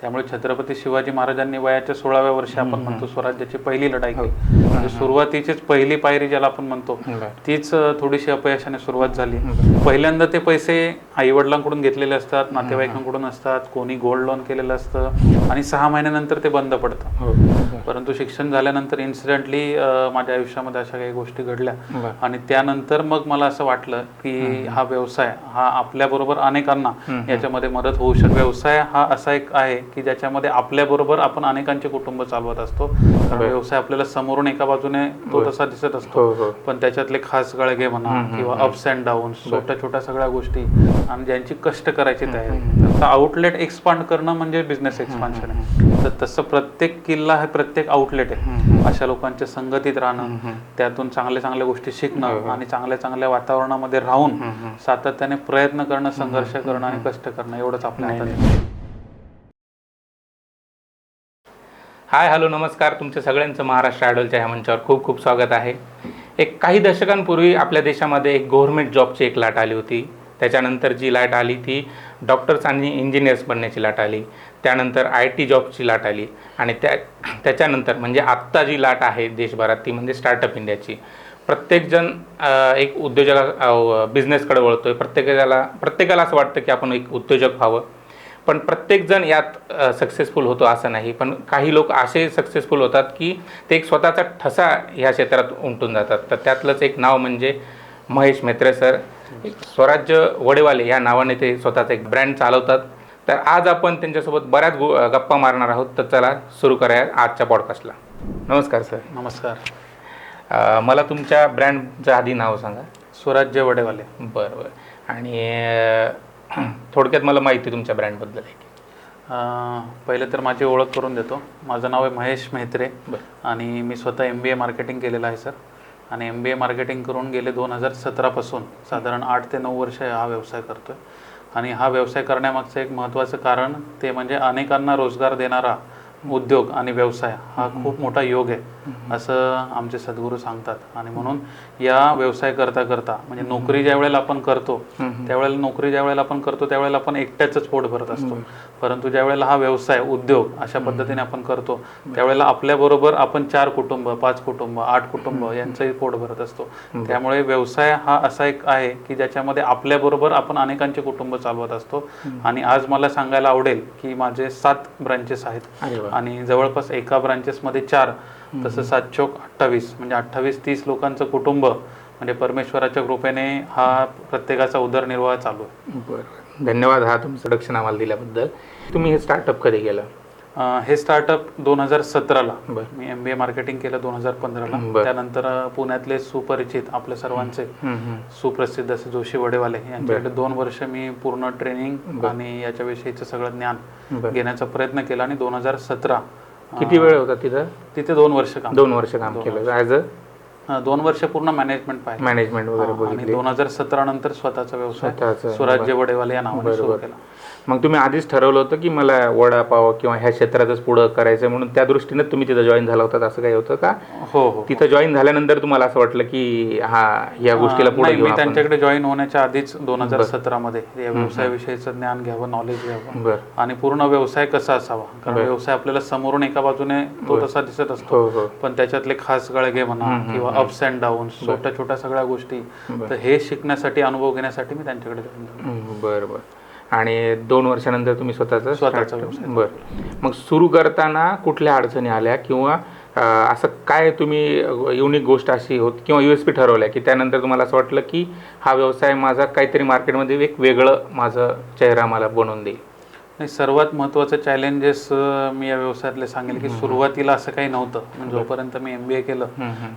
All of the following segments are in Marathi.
त्यामुळे छत्रपती शिवाजी महाराजांनी वयाच्या 16व्या वर्षी आपण म्हणतो स्वराज्याची पहिली लढाई केली. म्हणजे सुरुवातीचीच पहिली पायरी ज्याला आपण म्हणतो तीच थोडीशी अपयशाने सुरुवात झाली. पहिल्यांदा ते पैसे आई वडिलांकडून घेतलेले असतात, नातेवाईकांकडून असतात, कोणी गोल्ड लोन केलेलं असतं आणि 6 महिन्यानंतर ते बंद पडतं. परंतु शिक्षण झाल्यानंतर इन्सिडेंटली माझ्या आयुष्यामध्ये अशा काही गोष्टी घडल्या आणि त्यानंतर मग मला असं वाटलं की हा व्यवसाय हा आपल्याबरोबर अनेकांना याच्यामध्ये मदत होऊ शकते. व्यवसाय हा असा एक आहे की ज्याच्यामध्ये आपल्याबरोबर आपण अनेकांचे कुटुंब चालवत असतो. व्यवसाय आपल्याला समोरून एका बाजूने तो तसा दिसत असतो, पण त्याच्यातले खास गळगे म्हणा किंवा अप्स अँड डाऊन्स, छोट्या छोट्या सगळ्या गोष्टी आणि ज्यांची कष्ट करायची तयारी, तर आउटलेट एक्सपांड करणं म्हणजे बिझनेस एक्सपान्शन आहे. तर तसं प्रत्येक किल्ला हे प्रत्येक आउटलेट आहे. अशा लोकांच्या संगतीत राहणं, त्यातून चांगल्या चांगल्या गोष्टी शिकणं आणि चांगल्या चांगल्या वातावरणामध्ये राहून सातत्याने प्रयत्न करणं, संघर्ष करणं आणि कष्ट करणं एवढंच आपल्या हातात आहे. हाय, हॅलो, नमस्कार. तुमच्या सगळ्यांचं महाराष्ट्र आयडॉलच्या ह्या मंचावर खूप खूप स्वागत आहे. काही दशकांपूर्वी आपल्या देशामध्ये एक गव्हर्नमेंट जॉबची एक लाट आली होती. त्याच्यानंतर जी लाट आली ती डॉक्टर्स आणि इंजिनियर्स बनण्याची लाट आली. त्यानंतर IT जॉबची लाट आली आणि त्याच्यानंतर म्हणजे आत्ता जी लाट आहे देशभरात ती म्हणजे स्टार्टअप इंडियाची. प्रत्येकजण एक बिझनेसकडे वळतो आहे. प्रत्येकाला असं वाटतं की आपण एक उद्योजक व्हावं, पण प्रत्येकजण यात सक्सेसफुल होतो असं नाही. पण काही लोक असे सक्सेसफुल होतात की ते एक स्वतःचा ठसा ह्या क्षेत्रात उमटून जातात. तर त्यातलंच एक नाव म्हणजे महेश म्हेत्रे सर. स्वराज्य वडेवाले या नावाने ते स्वतःचा एक ब्रँड चालवतात. तर आज आपण त्यांच्यासोबत बऱ्याच गप्पा मारणार आहोत. तर चला सुरू करूया आजच्या पॉडकास्टला. नमस्कार सर. नमस्कार. मला तुमच्या ब्रँडचं आधी नाव सांगा. स्वराज्य वडेवाले. बरं बरं. आणि थोडक्यात मला माहिती तुमच्या ब्रँडबद्दल आहे की? पहिले तर माझी ओळख करून देतो. माझं नाव आहे महेश म्हेत्रे आणि मी स्वतः MBA मार्केटिंग केलेलं आहे सर. आणि MBA मार्केटिंग करून गेले 2017 पासून साधारण 8 ते 9 वर्ष हा व्यवसाय करतो आहे. आणि हा व्यवसाय करण्यामागचं एक महत्त्वाचं कारण ते म्हणजे अनेकांना रोजगार देणारा उद्योग आणि व्यवसाय हा खूप मोठा योग आहे असं आमचे सद्गुरू सांगतात. आणि म्हणून या व्यवसाय करता करता म्हणजे नोकरी ज्या वेळेला आपण करतो त्यावेळेला आपण एकट्याचंच पोट भरत असतो. परंतु ज्या वेळेला हा व्यवसाय उद्योग अशा पद्धतीने आपण करतो त्यावेळेला आपल्याबरोबर आपण 4 कुटुंब, 5 कुटुंब, 8 कुटुंब यांचंही पोट भरत असतो. त्यामुळे व्यवसाय हा असा एक आहे की ज्याच्यामध्ये आपल्याबरोबर आपण अनेकांचे कुटुंब चालवत असतो. आणि आज मला सांगायला आवडेल की माझे 7 ब्रांचेस आहेत आणि जवळपास एका ब्रांचेसमध्ये 4, तसं 7 चौक 28 म्हणजे 28-30 लोकांचं कुटुंब म्हणजे परमेश्वराच्या कृपेने हा प्रत्येकाचा उदरनिर्वाह चालू आहे. बरं, धन्यवाद हा तुमचं इंट्रोडक्शन आम्हाला दिल्याबद्दल. तुम्ही हे स्टार्टअप कधी केलं? हे स्टार्टअप 2017ला. मी MBA मार्केटिंग केलं 2015ला. त्यानंतर पुण्यातले सुपरिचित आपल्या सर्वांचे सुप्रसिद्ध असे जोशी वडेवाले यांच्याकडे 2 वर्ष मी पूर्ण ट्रेनिंग आणि याच्याविषयीचं सगळं ज्ञान घेण्याचा प्रयत्न केला. आणि 2017 किती वेळ होता तिथे? 2 वर्ष काम. 2 वर्ष काम केलं ॲज अ 2 वर्ष पूर्ण मॅनेजमेंट वगैरे. आणि 2017 नंतर स्वतःचा व्यवसाय स्वराज्य वडेवाले या नावाने सुरू केला. मग तुम्ही आधीच ठरवलं होतं की मला वडापाव किंवा ह्या क्षेत्रातच पुढं करायचं म्हणून त्या दृष्टीने तुम्ही तिथं जॉईन झाला होता असं काही होतं का? हो. तिथं जॉईन झाल्यानंतर तुम्हाला असं वाटलं की या गोष्टीला पुढे घेऊ? मी त्यांच्याकडे जॉईन होण्याच्या आधीच 2017 मध्ये या व्यवसायाविषयीचं ज्ञान घ्यावं, नॉलेज घ्यावं आणि पूर्ण व्यवसाय कसा असावा. कारण व्यवसाय आपल्याला समोरून एका बाजूने तो तसा दिसत असतो, पण त्याच्यातले खास गळगे म्हणा किंवा अप्स अँड डाऊन्स, छोट्या छोट्या सगळ्या गोष्टी, तर हे शिकण्यासाठी, अनुभव घेण्यासाठी मी त्यांच्याकडे जॉईन झालो. बरं. आणि 2 वर्षानंतर तुम्ही स्वतःचा व्यवसाय. बरं. मग सुरू करताना कुठल्या अडचणी आल्या किंवा असं काय तुम्ही युनिक गोष्ट अशी होत किंवा USP ठरवल्या की त्यानंतर तुम्हाला असं वाटलं की हा व्यवसाय माझा काहीतरी मार्केटमध्ये एक वेगळं माझं चेहरा मला बनवून देईल? नाही, सर्वात महत्त्वाचं चॅलेंजेस मी या व्यवसायातले सांगेल की सुरुवातीला असं काही नव्हतं. म्हणजे जोपर्यंत मी MBA केलं,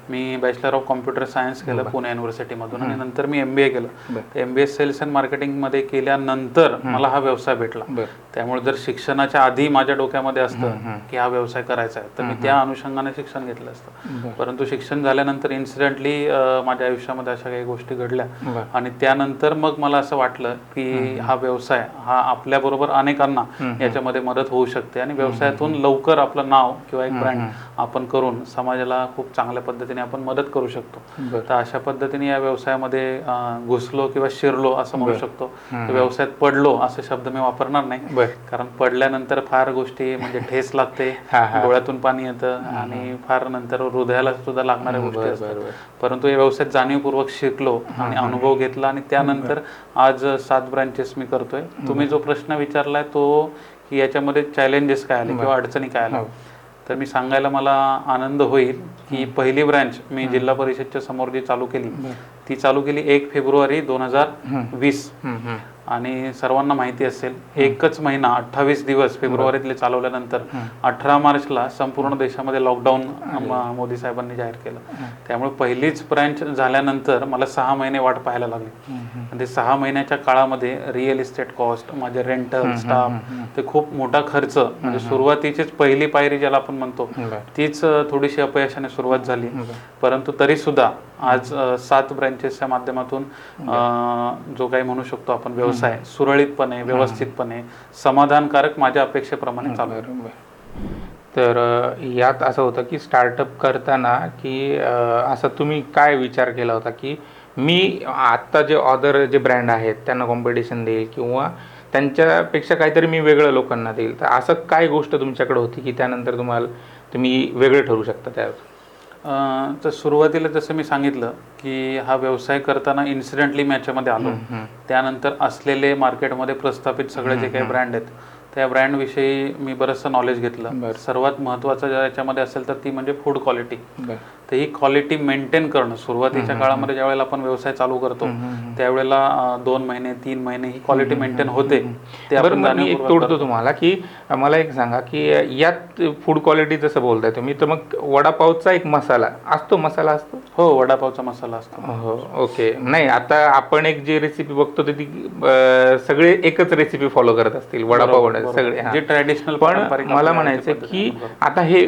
मी बॅचलर ऑफ कॉम्प्युटर सायन्स केलं पुणे युनिव्हर्सिटीमधून आणि नंतर मी MBA केलं. तर MBA सेल्स अँड मार्केटिंगमध्ये केल्यानंतर मला हा व्यवसाय भेटला. त्यामुळे जर शिक्षणाच्या आधी माझ्या डोक्यामध्ये असतं की हा व्यवसाय करायचा आहे तर मी त्या अनुषंगाने शिक्षण घेतलं असतं. परंतु शिक्षण झाल्यानंतर इन्सिडेंटली माझ्या आयुष्यामध्ये अशा काही गोष्टी घडल्या आणि त्यानंतर मग मला असं वाटलं की हा व्यवसाय हा आपल्याबरोबर अनेकांना लोकांना याच्यामध्ये मदत होऊ शकते आणि व्यवसायातून लवकर आपलं नाव किंवा एक ब्रँड आपण करून समाजाला खूप चांगल्या पद्धतीने आपण मदत करू शकतो. तर अशा पद्धतीने या व्यवसायामध्ये घुसलो किंवा शिरलो असं म्हणू शकतो. व्यवसायात पडलो असे शब्द मी वापरणार नाही, कारण पडल्यानंतर फार गोष्टी म्हणजे ठेस लागते, डोळ्यातून पाणी येतं आणि फार नंतर हृदयाला सुद्धा लागणाऱ्या गोष्टी असतात. परंतु या व्यवसायात जाणीवपूर्वक शिकलो आणि अनुभव घेतला आणि त्यानंतर आज 7 ब्रँचेस मी करतोय. तुम्ही जो प्रश्न विचारलाय तो की याच्यामध्ये चॅलेंजेस काय आले किंवा अडचणी काय आल्या, तर मी सांगायला मला आनंद होईल की पहिली ब्रँच मी जिल्हा परिषदच्या समोर जी चालू केली ती चालू केली 1 फेब्रुवारी 2020 आणि सर्वांना माहिती असेल एकच महिना 28 दिवस फेब्रुवारीतले चालवल्यानंतर 18 मार्चला संपूर्ण देशामध्ये लॉकडाऊन मोदी साहेबांनी जाहीर केलं. त्यामुळे पहिलीच ब्रँच झाल्यानंतर मला 6 महिने वाट पाहायला लागली. म्हणजे 6 महिन्याच्या काळामध्ये रिअल इस्टेट कॉस्ट, माझे रेंटल, स्टाफ, ते खूप मोठा खर्च, म्हणजे सुरुवातीचीच पहिली पायरी ज्याला आपण म्हणतो तीच थोडीशी अपयशाने सुरुवात झाली. परंतु तरी सुद्धा आज 7 ब्रँचेसच्या माध्यमातून जो काही म्हणू शकतो आपण व्यवसाय सुरळीतपणे, व्यवस्थितपणे, समाधानकारक माझ्या अपेक्षेप्रमाणे चालू आहे. तर यात असं होतं की स्टार्टअप करताना की असं तुम्ही काय विचार केला होता की मी आत्ता जे अदर जे ब्रँड आहेत त्यांना कॉम्पिटिशन देईल किंवा त्यांच्यापेक्षा काहीतरी मी वेगळं लोकांना देईल, तर असं काय गोष्ट तुमच्याकडे होती की त्यानंतर तुम्ही वेगळे ठरू शकता त्यावर? तर सुरुवातीला जसं मी सांगितलं की हा व्यवसाय करताना इन्सिडेंटली मी याच्यामध्ये आलो. त्यानंतर असलेले मार्केटमध्ये प्रस्थापित सगळे जे काही ब्रँड आहेत त्या ब्रँडविषयी मी बरंचसं नॉलेज घेतलं. सर्वात महत्त्वाचं जर याच्यामध्ये असेल तर ती म्हणजे फूड क्वालिटी. तर ही क्वालिटी मेंटेन करणं सुरुवातीच्या काळामध्ये ज्यावेळेला आपण व्यवसाय चालू करतो त्यावेळेला 2 महिने 3 महिने ही क्वालिटी मेंटेन होते. मी एक तोडतो तुम्हाला की मला एक सांगा की यात फूड क्वालिटी जसं बोलताय तुम्ही, तर मग वडापावचा एक मसाला असतो असतो? हो, वडापावचा मसाला असतो. हो, ओके. नाही, आता आपण एक जी रेसिपी बघतो ती सगळे एकच रेसिपी फॉलो करत असतील वडापाव सगळे, जे ट्रॅडिशनल. पण मला म्हणायचं की आता हे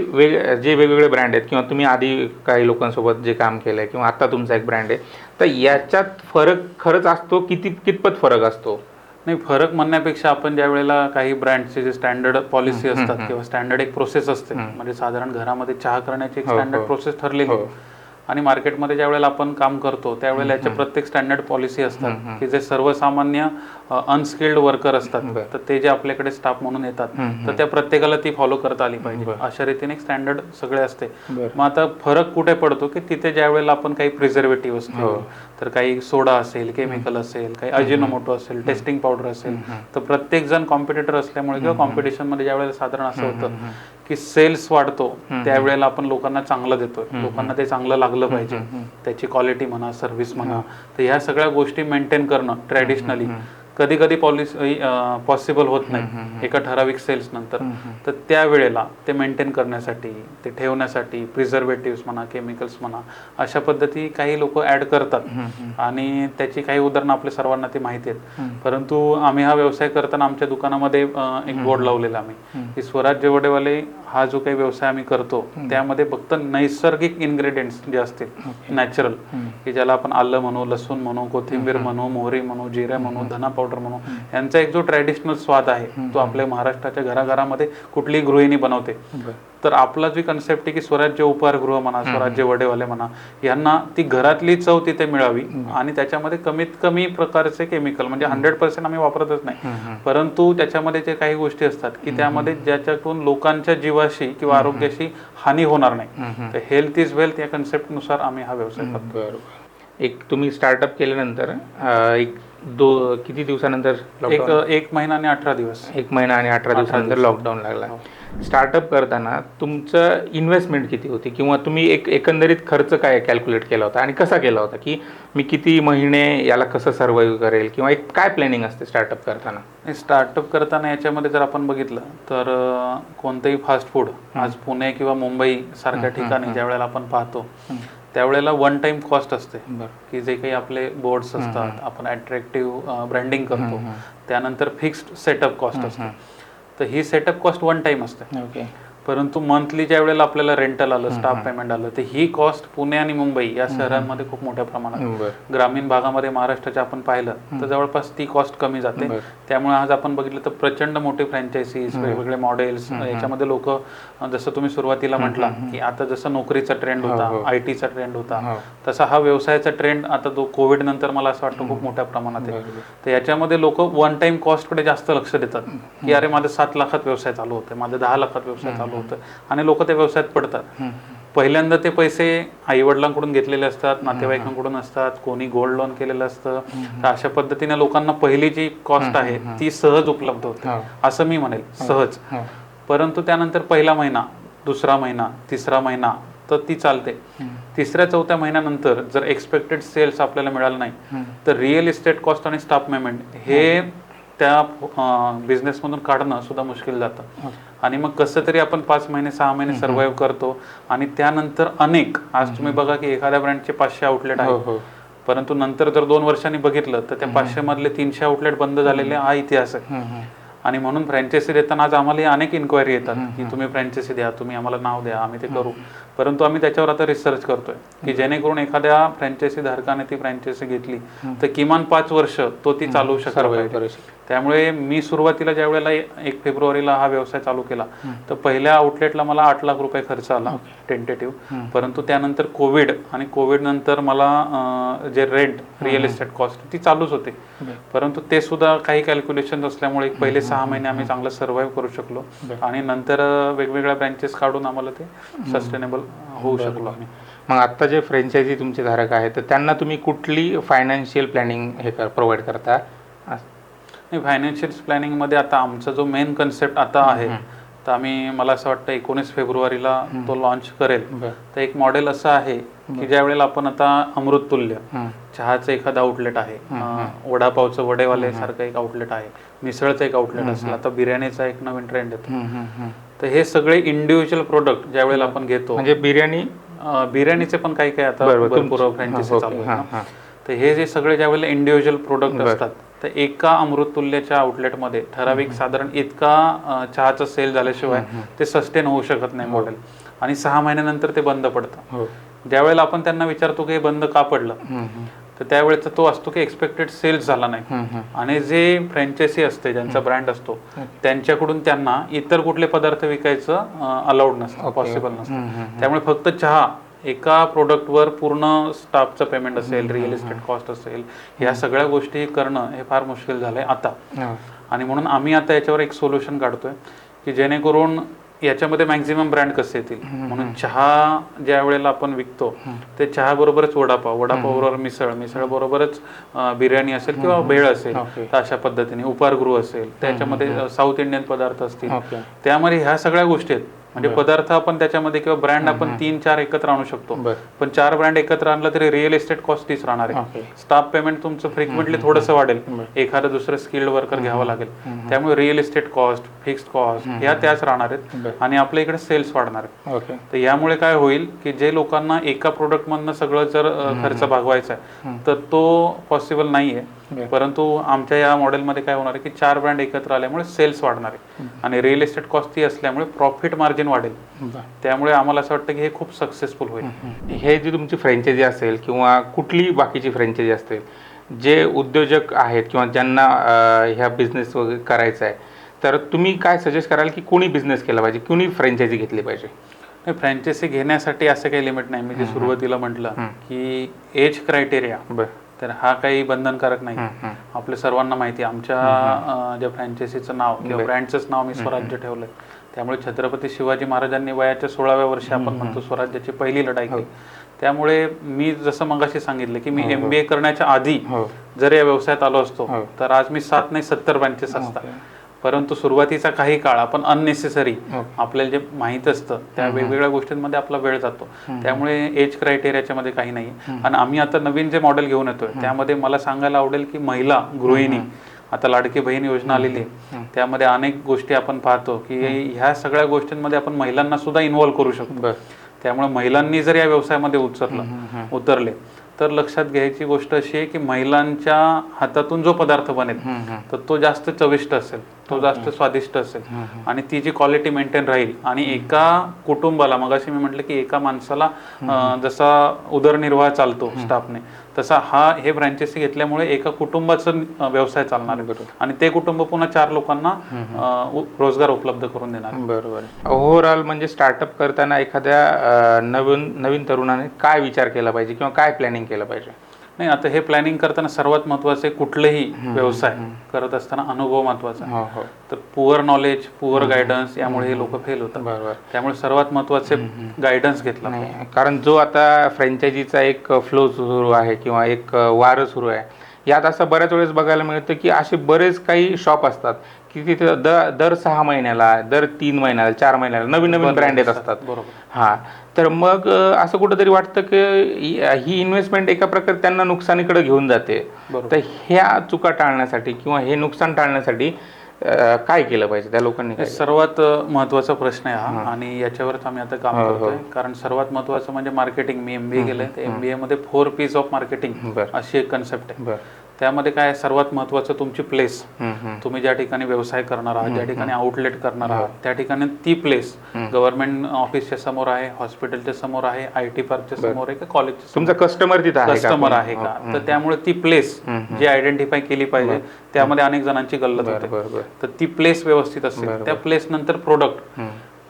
जे वेगवेगळे ब्रँड आहेत किंवा तुम्ही आधी काही लोकांसोबत जे काम केलंय किंवा आता तुमचा एक ब्रँड आहे, तर याच्यात फरक खरंच असतो? कितपत फरक असतो? नाही, फरक म्हणण्यापेक्षा आपण ज्या वेळेला काही ब्रँडचे जे स्टँडर्ड पॉलिसी असतात किंवा स्टँडर्ड एक प्रोसेस असते, म्हणजे साधारण घरामध्ये चहा करण्याची एक स्टँडर्ड प्रोसेस ठरलेली आणि मार्केटमध्ये ज्या वेळेला आपण काम करतो त्यावेळेला याच्या प्रत्येक स्टँडर्ड पॉलिसी असतात की जे सर्वसामान्य अनस्किल्ड वर्कर असतात तर ते जे आपल्याकडे स्टाफ म्हणून येतात तर त्या प्रत्येकाला ती फॉलो करता आली पाहिजे. अशा रीतीने एक स्टँडर्ड सगळे असते. मग आता फरक कुठे पडतो की तिथे ज्या वेळेला आपण काही प्रिझर्वेटिव्ह असतील, तर काही सोडा असेल, केमिकल असेल, काही अजिनोमोटो असेल, टेस्टिंग पावडर असेल, तर प्रत्येक जण कॉम्पिटिटर असल्यामुळे किंवा कॉम्पिटिशनमध्ये ज्या वेळेला साधारण असं होतं की सेल्स वाढतो त्यावेळेला आपण लोकांना चांगलं देतोय, लोकांना ते चांगलं लागलं पाहिजे, त्याची क्वालिटी म्हणा, सर्व्हिस म्हणा, तर ह्या सगळ्या गोष्टी मेंटेन करणं ट्रॅडिशनली कधी कधी पॉसिबल होत नाही एका ठराविक सेल्स नंतर. तर त्यावेळेला ते मेंटेन करण्यासाठी, ते ठेवण्यासाठी प्रिझर्वेटिव्स म्हणा, केमिकल्स म्हणा, अशा पद्धती काही लोक ऍड करतात आणि त्याची काही उदाहरणं आपल्या सर्वांना ती माहिती आहेत. परंतु आम्ही हा व्यवसाय करताना आमच्या दुकानामध्ये एक बोर्ड लावलेला आम्ही की स्वराज्य वडेवाले हा जो काही व्यवसाय आम्ही करतो त्यामध्ये फक्त नैसर्गिक इन्ग्रेडियंट्स जे असतील नॅचरल, की ज्याला आपण आलं म्हणू, लसूण म्हणू, कोथिंबीर म्हणू, मोहरी म्हणू, जिरे म्हणू, धना पावडर म्हणू, यांचा एक जो ट्रॅडिशनल स्वाद आहे तो आपल्या महाराष्ट्राच्या घराघरामध्ये कुठलीही गृहिणी बनवते. तर आपला जी कन्सेप्ट आहे की स्वराज्य उपहारगृह म्हणा, स्वराज्य वडेवाले म्हणा, यांना ती घरातली चव तिथे मिळावी आणि त्याच्यामध्ये कमीत कमी प्रकारचे केमिकल, म्हणजे 100% आम्ही वापरतच नाही, परंतु त्याच्यामध्ये जे काही गोष्टी असतात की त्यामध्ये ज्याच्यातून लोकांच्या जीवाशी किंवा आरोग्याशी हानी होणार नाही. तर हेल्थ इज वेल्थ या कन्सेप्ट नुसार आम्ही हा व्यवसाय करतो. एक तुम्ही स्टार्टअप केल्यानंतर किती दिवसानंतर? एक महिना आणि 18 दिवस. 1 महिना आणि 18 दिवसानंतर लॉकडाऊन लागला. स्टार्टअप करताना तुमचं इन्व्हेस्टमेंट किती होती किंवा तुम्ही एकंदरीत खर्च काय कॅल्क्युलेट केला होता आणि कसा केला होता की मी किती महिने याला कसं सर्व्हाइव्ह करेल किंवा एक काय प्लॅनिंग असते स्टार्टअप करताना? स्टार्टअप करताना याच्यामध्ये जर आपण बघितलं तर कोणतंही फास्ट फूड आज पुणे किंवा मुंबई सारख्या ठिकाणी ज्या वेळेला आपण पाहतो त्यावेळेला वन टाइम कॉस्ट असते की जे काही आपले बोर्ड्स असतात, आपण अट्रॅक्टिव्ह ब्रँडिंग करतो, त्यानंतर फिक्स्ड सेटअप कॉस्ट असते. तर ही सेटअप कॉस्ट वन टाइम असते. परंतु मंथली ज्या वेळेला आपल्याला रेंटल आलं, स्टाफ पेमेंट आलं, तर ही कॉस्ट पुणे आणि मुंबई या शहरांमध्ये खूप मोठ्या प्रमाणात, ग्रामीण भागामध्ये महाराष्ट्राच्या आपण पाहिलं तर जवळपास ती कॉस्ट कमी जाते. त्यामुळे आज आपण बघितलं तर प्रचंड मोठे फ्रँचायझीज, वेगवेगळे मॉडेल्स, याच्यामध्ये लोक, जसं तुम्ही सुरुवातीला म्हटला की आता जसं नोकरीचा ट्रेंड होता, IT चा ट्रेंड होता, तसा हा व्यवसायाचा ट्रेंड आता तो कोविड नंतर मला असं वाटतं खूप मोठ्या प्रमाणात आहे. तर याच्यामध्ये लोक वन टाइम कॉस्टकडे जास्त लक्ष देतात की अरे माझं 7 लाखात व्यवसाय चालू होतं, माझं 10 लाखात व्यवसाय चालू होतं, आणि लोक त्या व्यवसायात पडतात. पहिल्यांदा ते पैसे आई वडिलांकडून घेतलेले असतात, नातेवाईकांकडून असतात, कोणी गोल्ड लोन केलेलं असतं. तर अशा पद्धतीने लोकांना पहिली जी कॉस्ट आहे ती सहज उपलब्ध होते, असं मी म्हणेल, सहज. परंतु त्यानंतर पहिला महिना, दुसरा महिना, तिसरा महिना तर ती चालते. तिसऱ्या चौथ्या महिन्यानंतर जर एक्सपेक्टेड सेल्स आपल्याला मिळालं नाही तर रिअल इस्टेट कॉस्ट आणि स्टाफ पेमेंट हे त्या बिझनेसमधून काढणं सुद्धा मुश्किल जातं. आणि मग कसं तरी आपण 5 महिने 6 महिने सर्व्हाइव्ह करतो. आणि त्यानंतर अनेक, आज तुम्ही बघा की एखाद्या ब्रँडचे 500 आउटलेट आहेत, परंतु नंतर जर 2 वर्षांनी बघितलं तर त्या 500 मधले 300 आउटलेट बंद झालेले हा इतिहास आहे. आणि म्हणून फ्रँचायसी देताना आज आम्हाला अनेक इन्क्वायरी येतात की तुम्ही फ्रँचायसी द्या, तुम्ही आम्हाला नाव द्या, आम्ही ते करू. परंतु आम्ही त्याच्यावर आता रिसर्च करतोय की जेणेकरून एखाद्या फ्रँचायसी धारकाने ती फ्रँचायसी घेतली तर किमान 5 वर्ष तो ती चालवू शकतो. त्यामुळे मी सुरुवातीला ज्या वेळेला 1 फेब्रुवारीला हा व्यवसाय चालू केला तर पहिल्या आउटलेटला मला 8 लाख रुपये खर्च आला टेंटेटिव्ह. परंतु त्यानंतर कोविड, आणि कोविड नंतर मला जे रेंट, रिअल इस्टेट कॉस्ट ती चालूच होते. परंतु ते सुद्धा काही कॅल्क्युलेशन असल्यामुळे पहिले 6 महिने आम्ही चांगलं सर्व्हाइव्ह करू शकलो, आणि नंतर वेगवेगळ्या ब्रँचेस काढून आम्हाला ते सस्टेनेबल होऊ शकलो आम्ही. मग आता जे फ्रँचायझी तुमचे धारक आहेत तर त्यांना तुम्ही कुठली फायनान्शियल प्लॅनिंग प्रोव्हाइड करता? नाही, फायनान्शियल प्लॅनिंगमध्ये आता आमचा जो मेन कन्सेप्ट आता आहे, तर आम्ही, मला असं वाटतं 19 फेब्रुवारीला तो लॉन्च करेल. तर एक मॉडेल असं आहे की ज्या वेळेला आपण आता अमृततुल्य चहाचं एखादं आउटलेट आहे, वडापावचं वडेवाले सारखं एक आउटलेट आहे, मिसळचं एक आउटलेट असेल, आता बिर्याणीचा एक नवीन ट्रेंड येतो. तर हे सगळे इंडिव्हिज्युअल प्रोडक्ट ज्या वेळेला आपण घेतो, म्हणजे बिर्याणीचे पण काही काही आता भरपूर फ्रँचायसी चालू आहे. तर हे जे सगळे ज्या वेळेला इंडिव्हिज्युअल प्रोडक्ट असतात, तर एका अमृततुल्यच्या आउटलेटमध्ये ठराविक साधारण इतका चहाचा सेल झाल्याशिवाय ते सस्टेन होऊ शकत नाही मॉडेल, आणि 6 महिन्यानंतर ते बंद पडतं. ज्या वेळेला आपण त्यांना विचारतो की हे बंद का पडलं, तर त्यावेळेचा तो असतो की एक्सपेक्टेड सेल्स झाला नाही. आणि जे फ्रँचायसी असते, ज्यांचा ब्रँड असतो, त्यांच्याकडून त्यांना इतर कुठले पदार्थ विकायचं अलाउड नसतं, पॉसिबल नसतं. त्यामुळे फक्त चहा, एका प्रोडक्टवर पूर्ण स्टाफचं पेमेंट असेल, रिअल इस्टेट कॉस्ट असेल, ह्या सगळ्या गोष्टी करणं हे फार मुश्किल झालंय आता. आणि म्हणून आम्ही आता याच्यावर एक सोल्युशन काढतोय की जेणेकरून याच्यामध्ये मॅक्झिमम ब्रँड कसे येतील. म्हणून चहा ज्या वेळेला आपण विकतो ते चहा बरोबरच वडापाव, वडापाव बरोबर मिसळ, मिसळ बरोबरच बिर्याणी असेल किंवा भेळ असेल, तर अशा पद्धतीने उपारगृह असेल, त्याच्यामध्ये साऊथ इंडियन पदार्थ असतील, त्यामध्ये ह्या सगळ्या गोष्टी आहेत. म्हणजे पदार्थ आपण त्याच्यामध्ये किंवा ब्रँड आपण 3-4 एकत्र आणू शकतो, पण 4 ब्रँड एकत्र आणलं तरी रिअल इस्टेट कॉस्ट तीच राहणार आहे. स्टाफ पेमेंट तुमचं फ्रिक्वेंटली थोडंसं वाढेल, एखादं दुसरं स्किल्ड वर्कर घ्यावं लागेल, त्यामुळे real estate cost, fixed cost ह्या त्याच राहणार आहेत, आणि आपल्या इकडे सेल्स वाढणार आहेत. तर यामुळे काय होईल की जे लोकांना एका प्रोडक्ट मधनं सगळं जर खर्च भागवायचा आहे तर तो पॉसिबल नाहीये. परंतु आमच्या या मॉडेलमध्ये काय होणार आहे की 4 ब्रँड एकत्र आल्यामुळे सेल्स वाढणार आहे, आणि रिअल इस्टेट कॉस्ट ती असल्यामुळे प्रॉफिट मार्जिन वाढेल. त्यामुळे आम्हाला असं वाटतं की हे खूप सक्सेसफुल होईल. हे जी तुमची फ्रँचायझी असेल किंवा कुठली बाकीची फ्रँचायझी असेल, जे उद्योजक आहेत किंवा ज्यांना ह्या बिझनेस वगैरे करायचा आहे, तर तुम्ही काय सजेस्ट कराल की कोणी बिझनेस केला पाहिजे, कोणी फ्रँचायझी घेतली पाहिजे? फ्रँचायझी घेण्यासाठी असं काही लिमिट नाही. मी जे सुरुवातीला म्हटलं की एज क्रायटेरिया, तर हा काही बंधनकारक नाही. आपल्या सर्वांना माहिती आहे आमच्या ज्या फ्रँचायसीचं नाव किंवा ब्रँडचंच नाव मी स्वराज्य ठेवलंय. त्यामुळे छत्रपती शिवाजी महाराजांनी वयाच्या 16व्या वर्षी आपण म्हणतो स्वराज्याची पहिली लढाई केली. त्यामुळे मी जसं मगाशी सांगितलं की मी MBA करण्याच्या आधी जर या व्यवसायात आलो असतो तर आज मी 7 नाही 70 ब्रँचेस असतात. परंतु सुरुवातीचा काही काळ आपण अननेसेसरी, आपल्याला जे माहीत असतं त्या वेगवेगळ्या गोष्टींमध्ये आपला वेळ जातो. त्यामुळे एज क्रायटेरियाच्या मध्ये काही नाही. आणि आम्ही आता नवीन जे मॉडेल घेऊन येतोय त्यामध्ये मला सांगायला आवडेल की महिला गृहिणी, आता लाडकी बहीण योजना आलेली आहे, त्यामध्ये अनेक गोष्टी आपण पाहतो की ह्या सगळ्या गोष्टींमध्ये आपण महिलांना सुद्धा इन्व्हॉल्व करू शकतो. त्यामुळे महिलांनी जर या व्यवसायामध्ये उतरले तर लक्षात घ्यायची गोष्ट अशी आहे की महिलांच्या हातातून जो पदार्थ बनेल तर तो जास्त चविष्ट असेल. तो जास्त स्वादिष्ट असेल आणि ती जी क्वालिटी मेंटेन राहील आणि एका कुटुंबाला, मगाशी मी म्हटलं की एका माणसाला जसा उदरनिर्वाह चालतो स्टाफने, तसा हे फ्रँचायसी घेतल्यामुळे एका कुटुंबाचं व्यवसाय चालणार आहे आणि ते कुटुंब पुन्हा 4 लोकांना रोजगार उपलब्ध करून देणार. बरोबर. ओव्हरऑल म्हणजे स्टार्टअप करताना एखाद्या नवीन तरुणाने काय विचार केला पाहिजे किंवा काय प्लॅनिंग केलं पाहिजे? नाही, आता हे प्लॅनिंग करताना सर्वात महत्वाचं कुठलेही व्यवसाय करत असताना अनुभव महत्वाचा आहे. तर पुअर नॉलेज, पुअर गायडन्स यामुळे हे लोक फेल होतात. बरोबर. त्यामुळे सर्वात महत्वाचे गायडन्स घेतला. कारण जो आता फ्रँचायझीचा एक फ्लो सुरू आहे किंवा एक वारं सुरू आहे, यात असं बऱ्याच वेळेस बघायला मिळतं की असे बरेच काही शॉप असतात की तिथे दर 6 महिन्याला, दर 3 महिन्याला, 4 महिन्याला नवीन ब्रँड येत असतात. बरोबर. हां, तर मग असं कुठंतरी वाटतं की ही इन्व्हेस्टमेंट एका प्रकारे त्यांना नुकसानीकडे घेऊन जाते. तर ह्या चुका टाळण्यासाठी किंवा हे नुकसान टाळण्यासाठी काय केलं पाहिजे त्या लोकांनी? सर्वात महत्वाचा प्रश्न आहे हा आणि याच्यावरच आम्ही आता काम करतोय. कारण सर्वात महत्वाचं म्हणजे मार्केटिंग. मी MBA केलंय, तर MBA मध्ये 4 P's ऑफ मार्केटिंग अशी एक कन्सेप्ट आहे. त्यामध्ये काय सर्वात महत्वाचं तुमची प्लेस. तुम्ही ज्या ठिकाणी व्यवसाय करणार आहात, ज्या ठिकाणी आउटलेट करणार आहात, त्या ठिकाणी ती प्लेस गव्हर्नमेंट ऑफिसच्या समोर आहे, हॉस्पिटलच्या समोर आहे, IT पार्कच्या समोर आहे का कॉलेजच्या, तुमचा कस्टमर आहे का? तर त्यामुळे ती प्लेस जी आयडेंटिफाय केली पाहिजे. त्यामध्ये अनेक जणांची गल्लत होते. तर ती प्लेस व्यवस्थित असेल, त्या प्लेस नंतर प्रोडक्ट.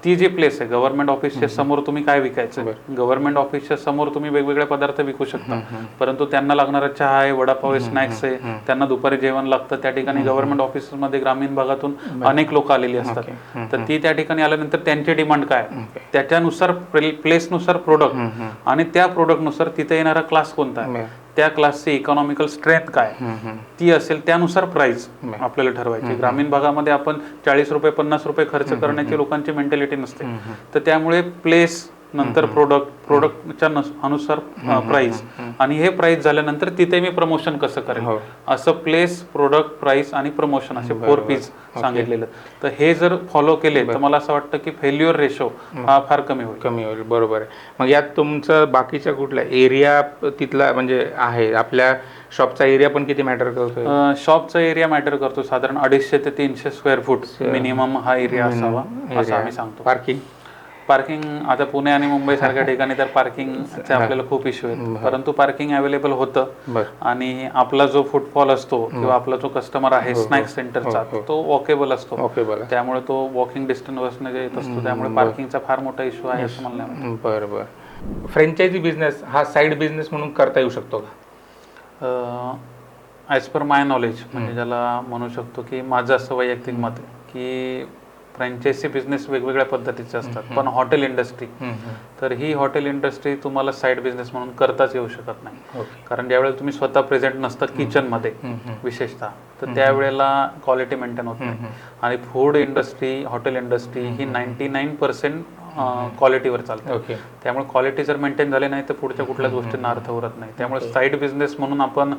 ती जी प्लेस आहे गव्हर्नमेंट ऑफिसच्या समोर तुम्ही काय विकायचं, गव्हर्नमेंट ऑफिसच्या समोर तुम्ही वेगवेगळे पदार्थ विकू शकता, परंतु त्यांना लागणारा चहा आहे, वडापाव आहे, स्नॅक्स आहे, त्यांना दुपारी जेवण लागतं. त्या ठिकाणी गव्हर्नमेंट ऑफिसमध्ये ग्रामीण भागातून अनेक लोक आलेली असतात. तर ती त्या ठिकाणी आल्यानंतर त्यांची डिमांड काय, त्याच्यानुसार प्लेसनुसार प्रोडक्ट आणि त्या प्रोडक्टनुसार तिथे येणारा क्लास कोणता आहे, त्या क्लासची इकॉनॉमिकल स्ट्रेंथ काय ती असेल, त्यानुसार प्राइस आपल्याला ठरवायची. ग्रामीण भागामध्ये आपण 40 रुपये 50 रुपये खर्च करण्याची लोकांची मेंटॅलिटी नसते. तर त्यामुळे प्लेस नंतर प्रोडक्टच्या अनुसार प्राइस आणि हे प्राइस झाल्यानंतर तिथे मी प्रमोशन कसं करेन, असं प्लेस, प्रोडक्ट, प्राइस आणि प्रमोशन असे 4 P's सांगितलेलं. तर हे जर फॉलो केले तर मला असं वाटतं की फेल्युअर रेशो हा फार कमी होईल. बरोबर आहे. मग यात तुमचं बाकीच्या कुठल्या एरिया तिथला म्हणजे आहे, आपल्या शॉपचा एरिया पण किती मॅटर करतो? शॉपचा एरिया मॅटर करतो. साधारण 250 ते 300 स्क्वेअर फूट मिनिमम हा एरिया असावा असं आम्ही सांगतो. पार्किंग आता पुणे आणि मुंबई सारख्या ठिकाणी तर पार्किंगचे आपल्याला खूप इश्यू आहेत, परंतु पार्किंग अवेलेबल होतं आणि आपला जो फुटफॉल असतो किंवा आपला जो कस्टमर आहे स्नॅक्स सेंटरचा तो वॉकेबल असतो. त्यामुळे तो वॉकिंग डिस्टन्स वरनं येत असतो. त्यामुळे पार्किंगचा फार मोठा इश्यू आहे असं मला वाटतं. बरोबर. फ्रँचायझी बिझनेस हा साईड बिझनेस म्हणून करता येऊ शकतो का? ॲज पर माय नॉलेज म्हणजे ज्याला म्हणू शकतो की माझं असं वैयक्तिक मत आहे की फ्रँचायझी बिझनेस वेगवेगळ्या पद्धतीचे असतात. पण हॉटेल इंडस्ट्री, तर ही हॉटेल इंडस्ट्री तुम्हाला साईड बिझनेस म्हणून करताच येऊ शकत नाही. कारण ज्यावेळेला तुम्ही स्वतः प्रेझेंट नसता किचनमध्ये विशेषतः, तर त्यावेळेला क्वालिटी मेंटेन होत नाही. आणि फूड इंडस्ट्री, हॉटेल इंडस्ट्री ही 99% क्वालिटीवर चालते. त्यामुळे क्वालिटी जर मेंटेन झाली नाही तर पुढच्या कुठल्याच गोष्टींना अर्थ उरत नाही. त्यामुळे साईड बिझनेस म्हणून आपण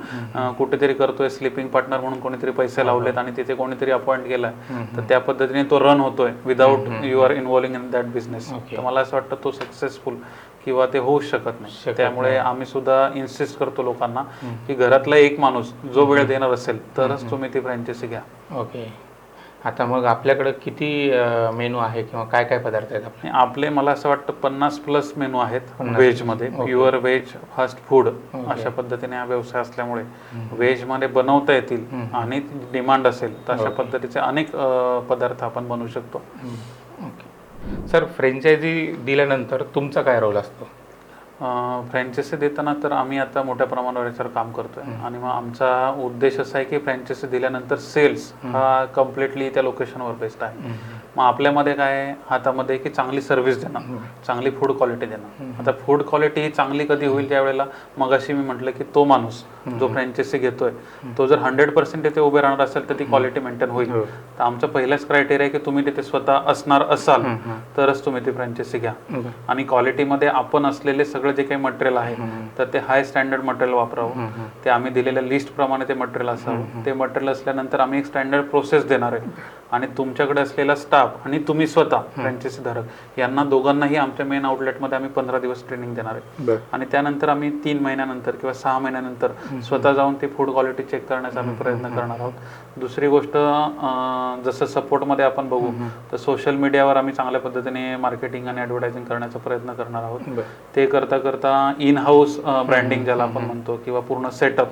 कुठेतरी करतोय, स्लीपिंग पार्टनर म्हणून कोणीतरी पैसे लावलेत आणि तिथे कोणीतरी अपॉइंट केलाय, तर त्या पद्धतीने तो रन होतोय without you are involving in that business. तर मला असं वाटतं तो सक्सेसफुल किंवा ते होऊ शकत नाही. त्यामुळे आम्ही सुद्धा इन्सिस्ट करतो लोकांना की घरातला एक माणूस जो वेळ देणार असेल तरच तुम्ही ती फ्रँचायझी घ्या. आता मग आपल्याकडे किती मेनू आहे किंवा काय काय पदार्थ आहेत आपले? मला असं वाटतं 50+ मेनू आहेत व्हेजमध्ये. प्युअर व्हेज, फास्ट फूड अशा पद्धतीने हा व्यवसाय असल्यामुळे व्हेजमध्ये बनवता येतील आणि डिमांड असेल तर अशा पद्धतीचे अनेक पदार्थ आपण बनवू शकतो. सर, फ्रँचायझी दिल्यानंतर तुमचा काय रोल असतो? फ्रँचायझी देताना तर आम्ही आता मोठ्या प्रमाणावर याच्यावर काम करतोय आणि मग आमचा उद्देश असा आहे की फ्रँचायझी दिल्यानंतर सेल्स हा कम्प्लिटली त्या लोकेशनवर बेस्ड आहे. मग आपल्यामध्ये काय हातामध्ये की चांगली सर्व्हिस देणं, चांगली फूड क्वालिटी देणं. आता फूड क्वालिटी ही चांगली कधी होईल ज्यावेळेला मगाशी मी म्हटलं की तो माणूस जो फ्रँचायझी घेतोय तो जर 100% तिथे उभे राहणार असेल तर ती क्वालिटी मेंटेन होईल. तर आमचा पहिलाच क्रायटेरिया आहे की तुम्ही तिथे स्वतः असणार असाल तरच तुम्ही ती फ्रँचायझी घ्या. आणि क्वालिटीमध्ये आपण असलेले सगळे जे काही मटेरियल आहे तर ते हाय स्टँडर्ड मटेरियल वापरावं. ते आम्ही दिलेल्या लिस्ट प्रमाणे ते मटेरियल असावं. ते मटेरियल असल्यानंतर आम्ही एक स्टँडर्ड प्रोसेस देणार आहे आणि तुमच्याकडे असलेला स्टाफ आणि तुम्ही स्वतः फ्रँचायसी धारक यांना दोघांनाही आमच्या मेन आउटलेटमध्ये आम्ही 15 दिवस ट्रेनिंग देणार आहे. आणि त्यानंतर आम्ही 3 महिन्यानंतर किंवा 6 महिन्यानंतर स्वतः जाऊन ती फूड क्वालिटी चेक करण्याचा आम्ही प्रयत्न करणार आहोत. दुसरी गोष्ट, जसं सपोर्टमध्ये आपण बघू तर सोशल मीडियावर आम्ही चांगल्या पद्धतीने मार्केटिंग आणि ॲडव्हर्टायझिंग करण्याचा प्रयत्न करणार आहोत. ते करता करता इन हाऊस ब्रँडिंग ज्याला आपण म्हणतो किंवा पूर्ण सेटअप,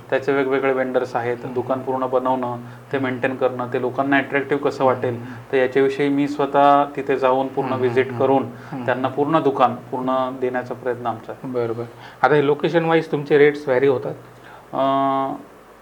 त्याचे वेगवेगळे वेंडर्स आहेत, दुकान पूर्ण बनवणं, ते मेंटेन करणं, ते लोकांना अट्रॅक्टिव्ह कसं वाटेल तर याच्याविषयी मी स्वतः तिथे जाऊन पूर्ण व्हिजिट करून त्यांना पूर्ण दुकान पूर्ण देण्याचा प्रयत्न आमचा आहे. बरोबर. आता हे लोकेशन वाईज तुमचे रेट्स व्हॅरी होतात?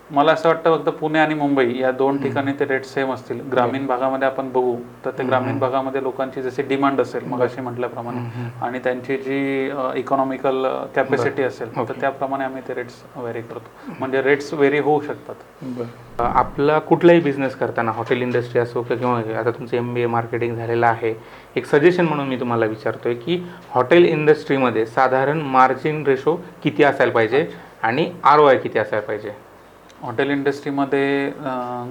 मला असं वाटतं फक्त पुणे आणि मुंबई या 2 ठिकाणी ते रेट सेम असतील. ग्रामीण भागामध्ये आपण बघू तर ते ग्रामीण भागामध्ये लोकांची जशी डिमांड असेल मग अशी म्हटल्याप्रमाणे आणि त्यांची जी इकॉनॉमिकल कॅपॅसिटी असेल तर त्याप्रमाणे आम्ही ते रेट्स व्हेरी करतो. म्हणजे रेट्स व्हेरी होऊ शकतात. आपला कुठलाही बिझनेस करताना, हॉटेल इंडस्ट्री असो किंवा आता तुमचं MBA मार्केटिंग झालेलं आहे, एक सजेशन म्हणून मी तुम्हाला विचारतोय की हॉटेल इंडस्ट्रीमध्ये साधारण मार्जिन रेशो किती असायला पाहिजे आणि ROI किती असायला पाहिजे? हॉटेल इंडस्ट्रीमध्ये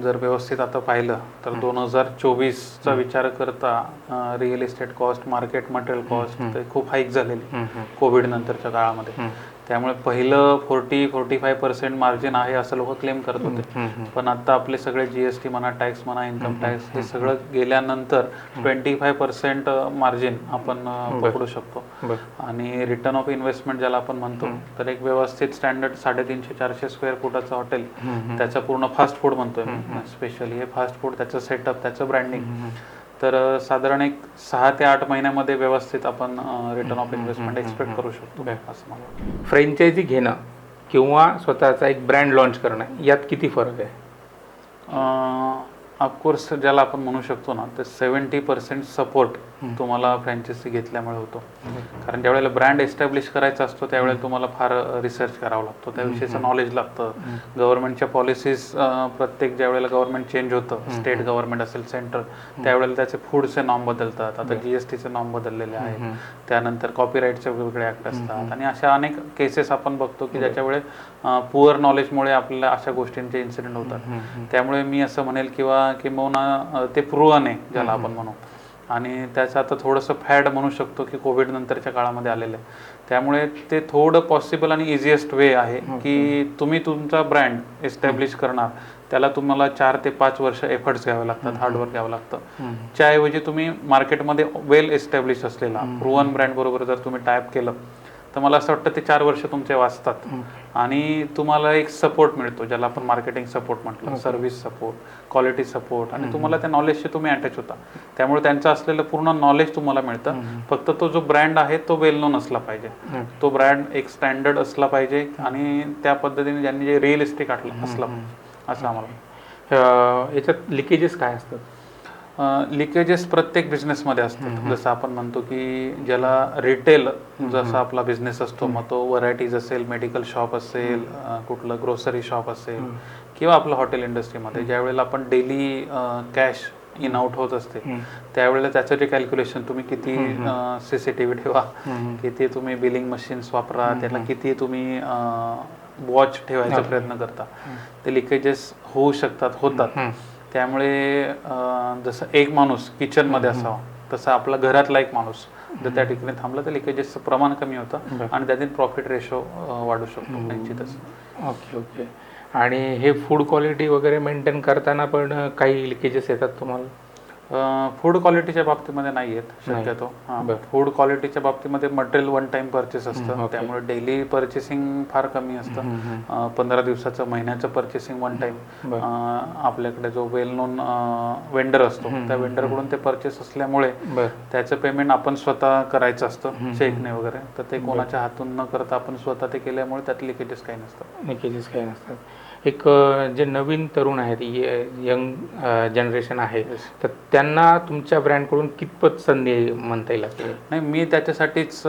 जर व्यवस्थित आता पाहिलं तर 2024चा विचार करता real estate cost, market material cost ते खूप हाईक झालेली कोविड नंतरच्या काळामध्ये. त्यामुळे पहिलं 40-45% मार्जिन आहे असं लोक क्लेम करत होते. पण आता आपले सगळे GST म्हणा, टॅक्स म्हणा, इन्कम टॅक्स हे सगळं गेल्यानंतर 25% मार्जिन आपण पकडू शकतो. आणि रिटर्न ऑफ इन्व्हेस्टमेंट ज्याला आपण म्हणतो तर एक व्यवस्थित स्टँडर्ड 350-400 स्क्वेअर फुटाचं हॉटेल, त्याचं पूर्ण फास्ट फूड म्हणतोय स्पेशली, हे फास्ट फूड, त्याचं सेटअप, त्याचं ब्रँडिंग, तर साधारण एक 6 ते 8 महिन्यामध्ये व्यवस्थित आपण रिटर्न ऑफ इन्व्हेस्टमेंट एक्सपेक्ट करू शकतो असं मला वाटतं. फ्रँचायझी घेणं किंवा स्वतःचा एक ब्रँड लॉन्च करणं यात किती फरक आहे? ऑफकोर्स ज्याला आपण म्हणू शकतो ना तर 70% सपोर्ट तुम्हाला फ्रँचायझी घेतल्यामुळे होतो. कारण ज्यावेळेला ब्रँड एस्टॅब्लिश करायचा असतो त्यावेळेला तुम्हाला फार रिसर्च करावा लागतो, त्याविषयीचं नॉलेज लागतं. गव्हर्नमेंटच्या पॉलिसीज प्रत्येक ज्यावेळेला गव्हर्नमेंट चेंज होतं, स्टेट गव्हर्नमेंट असेल सेंट्रल, त्यावेळेला त्याचे फूडचे नॉर्म बदलतात. आता GSTचे नॉर्म बदललेले आहेत, त्यानंतर कॉपीराईटचे वेगवेगळे ऍक्ट असतात आणि अशा अनेक केसेस आपण बघतो की ज्याच्यामुळे पुअर नॉलेजमुळे आपल्याला अशा गोष्टींचे इन्सिडेंट होतात. त्यामुळे मी असं म्हणेल किंवा ते प्रूव्हन आहे ज्याला आपण म्हणू. आणि त्याचं आता थोडंसं फॅड म्हणू शकतो की कोविड नंतरच्या काळामध्ये आलेलं आहे. त्यामुळे ते थोडं पॉसिबल आणि इझिएस्ट वे आहे की तुम्ही तुमचा ब्रँड एस्टॅब्लिश करणार, त्याला तुम्हाला 4 ते 5 वर्ष एफर्ट्स घ्यावे लागतात, हार्डवर्क घ्यावं लागतं. त्याऐवजी तुम्ही मार्केटमध्ये वेल एस्टॅब्लिश असलेला प्रूव्हन ब्रँड बरोबर जर तुम्ही टायप केलं तर मला असं वाटतं ते 4 वर्ष तुमचे वाचतात आणि तुम्हाला एक सपोर्ट मिळतो ज्याला आपण मार्केटिंग सपोर्ट म्हटलं, सर्व्हिस सपोर्ट, क्वालिटी सपोर्ट, आणि तुम्हाला त्या नॉलेजशी तुम्ही अटॅच होता. त्यामुळे त्यांचं असलेलं पूर्ण नॉलेज तुम्हाला मिळतं. फक्त तो जो ब्रँड आहे तो वेल नोन असला पाहिजे, तो ब्रँड एक स्टँडर्ड असला पाहिजे आणि त्या पद्धतीने ज्यांनी जे रिअलिस्टिक असला असं आम्हाला. याच्यात लिकेजेस काय असतात? लिकेजेस प्रत्येक बिझनेसमध्ये असतात. जसं आपण म्हणतो की ज्याला रिटेल जसा आपला बिझनेस असतो, मग तो व्हरायटीज असेल, मेडिकल शॉप असेल, कुठलं ग्रोसरी शॉप असेल किंवा आपलं हॉटेल इंडस्ट्रीमध्ये ज्यावेळेला आपण डेली कॅश इन आउट होत असते त्यावेळेला त्याचं जे कॅल्क्युलेशन, तुम्ही किती CCTV ठेवा, किती तुम्ही बिलिंग मशीन्स वापरा, त्याला किती तुम्ही वॉच ठेवायचा प्रयत्न करता, ते लिकेजेस होऊ शकतात, होतात. त्यामुळे जसं एक माणूस किचनमध्ये असावा तसं आपला घरातला एक माणूस जर त्या ठिकाणी थांबला तर लिकेजेसचं प्रमाण कमी होतं आणि त्यातून प्रॉफिट रेशो वाढू शकतो निश्चितच. ओके. आणि हे फूड क्वालिटी वगैरे मेंटेन करताना पण काही लिकेजेस येतात तुम्हाला? फूड क्वालिटीच्या बाबतीमध्ये नाही येत शक्यतो. फूड क्वालिटीच्या बाबतीमध्ये मटेरियल वन टाइम परचेस असतं, त्यामुळे डेली परचेसिंग फार कमी असतं. 15 दिवसाचं, महिन्याचं परचेसिंग वन टाइम. आपल्याकडे जो वेल नोन वेंडर असतो त्या वेंडरकडून ते परचेस असल्यामुळे त्याचं पेमेंट आपण स्वतः करायचं असतं चेकने वगैरे, तर ते कोणाच्या हातून न करता आपण स्वतः ते केल्यामुळे त्यात लिकेजेस काही नसतात. एक जे नवीन तरुण आहेत, यंग जनरेशन आहे, तर त्यांना तुमच्या ब्रँडकडून कितपत संधी म्हणता येईल? नाही, मी त्याच्यासाठीच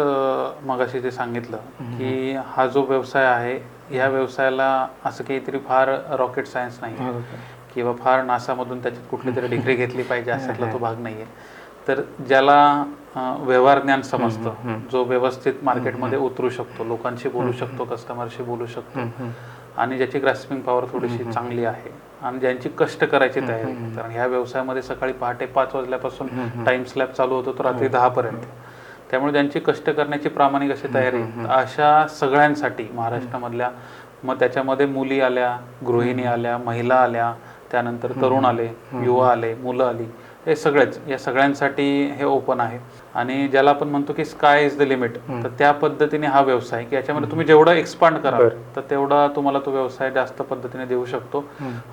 मगाशी ते सांगितलं की हा जो व्यवसाय आहे ह्या व्यवसायाला असं काहीतरी फार रॉकेट सायन्स नाही किंवा फार नासामधून त्याच्यात कुठली तरी डिग्री घेतली पाहिजे असातला तो भाग नाही आहे. तर ज्याला व्यवहार ज्ञान समजतं, जो व्यवस्थित मार्केटमध्ये उतरू शकतो, लोकांशी बोलू शकतो, कस्टमरशी बोलू शकतो आणि ज्याची ग्रास्पिंग पॉवर थोडीशी चांगली आहे आणि ज्यांची कष्ट करायची तयारी आहे. कारण ह्या व्यवसायामध्ये सकाळी पहाटे 5 वाजल्यापासून टाइम स्लॅब चालू होतो तर रात्री 10 पर्यंत. त्यामुळे ज्यांची कष्ट करण्याची प्रामाणिक अशी तयारी अशा सगळ्यांसाठी महाराष्ट्रामधल्या, मग त्याच्यामध्ये मुली आल्या, गृहिणी आल्या, महिला आल्या, त्यानंतर तरुण आले, युवा आले, मुलं आली, हे सगळेच, या सगळ्यांसाठी हे ओपन आहे. आणि ज्याला आपण म्हणतो की स्काय इज द लिमिट, तर त्या पद्धतीने हा व्यवसाय की याच्यामध्ये तुम्ही जेवढं एक्सपांड कराल तर तेवढा तुम्हाला तो व्यवसाय जास्त पद्धतीने देऊ शकतो.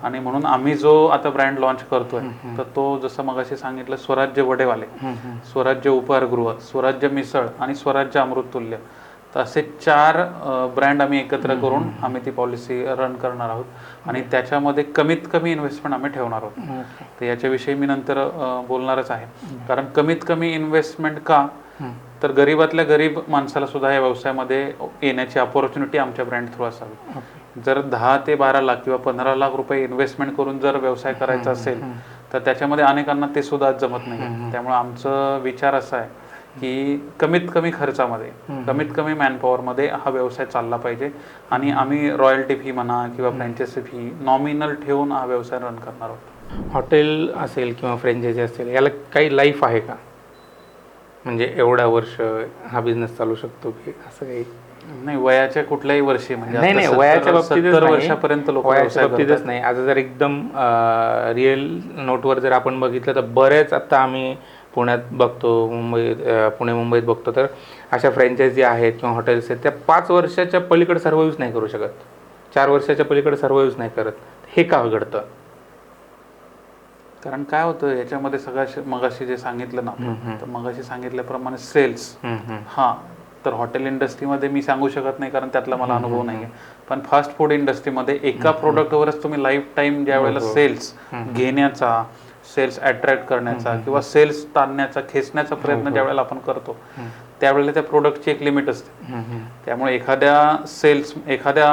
आणि म्हणून आम्ही जो आता ब्रँड लॉन्च करतोय तर तो जसं मगाशी सांगितलं, स्वराज्य वडेवाले, स्वराज्य उपहारगृह, स्वराज्य मिसळ आणि स्वराज्य अमृततुल्य, तर असे 4 ब्रँड आम्ही एकत्र करून आम्ही ती पॉलिसी रन करणार आहोत. आणि त्याच्यामध्ये कमीत कमी इन्व्हेस्टमेंट आम्ही ठेवणार आहोत. तर याच्याविषयी मी नंतर बोलणारच आहे. कारण कमीत कमी इन्व्हेस्टमेंट का, तर गरीबातल्या गरीब माणसाला सुद्धा या व्यवसायामध्ये येण्याची अपॉर्च्युनिटी आमच्या ब्रँड थ्रू असावी. जर 10 ते 12 लाख किंवा 15 लाख रुपये इन्व्हेस्टमेंट करून जर व्यवसाय करायचा असेल तर त्याच्यामध्ये अनेकांना ते सुद्धा जमत नाही. त्यामुळे आमचं विचार असा आहे की कमीत कमी खर्चामध्ये, कमीत कमी मॅनपॉवरमध्ये हा व्यवसाय चालला पाहिजे. आणि आम्ही रॉयल्टी फी म्हणा किंवा फ्रँचायसी फी नॉमिनल ठेवून हा व्यवसाय रन करणार आहोत. हॉटेल असेल किंवा फ्रँचायझी असेल, याला काही लाईफ आहे का? म्हणजे एवढा वर्ष हा बिझनेस चालू शकतो की असं काही? नाही, वयाच्या कुठल्याही वर्षी, म्हणजे नाही, वयाच्या बाबतीतच वर्षापर्यंत लोक वयाच्या बाबतीतच नाही. आता जर एकदम रिअल नोटवर जर आपण बघितलं तर बरेच आता आम्ही पुण्यात बघतो, पुणे मुंबईत बघतो, तर अशा फ्रँचायझी आहेत किंवा हॉटेल्स आहेत, त्या 5 वर्षाच्या पलीकडे सर्व्हाइव्ह नाही करू शकत, 4 वर्षाच्या पलीकडे सर्व्हाइव्ह नाही करत. हे का घडतं? कारण काय होतं याच्यामध्ये सगळं मगाशी जे सांगितलं ना, तर मगाशी सांगितल्याप्रमाणे सेल्स, हां, तर हॉटेल इंडस्ट्रीमध्ये मी सांगू शकत नाही कारण त्यातला मला अनुभव नाही आहे. पण फास्ट फूड इंडस्ट्रीमध्ये एका प्रोडक्टवरच तुम्ही लाईफ टाईम ज्या वेळेला सेल्स घेण्याचा, सेल्स अट्रॅक्ट करण्याचा किंवा सेल्स ताणण्याचा, खेचण्याचा प्रयत्न ज्या वेळेला आपण करतो त्यावेळेला त्या प्रोडक्टची एक लिमिट असते. त्यामुळे एखाद्या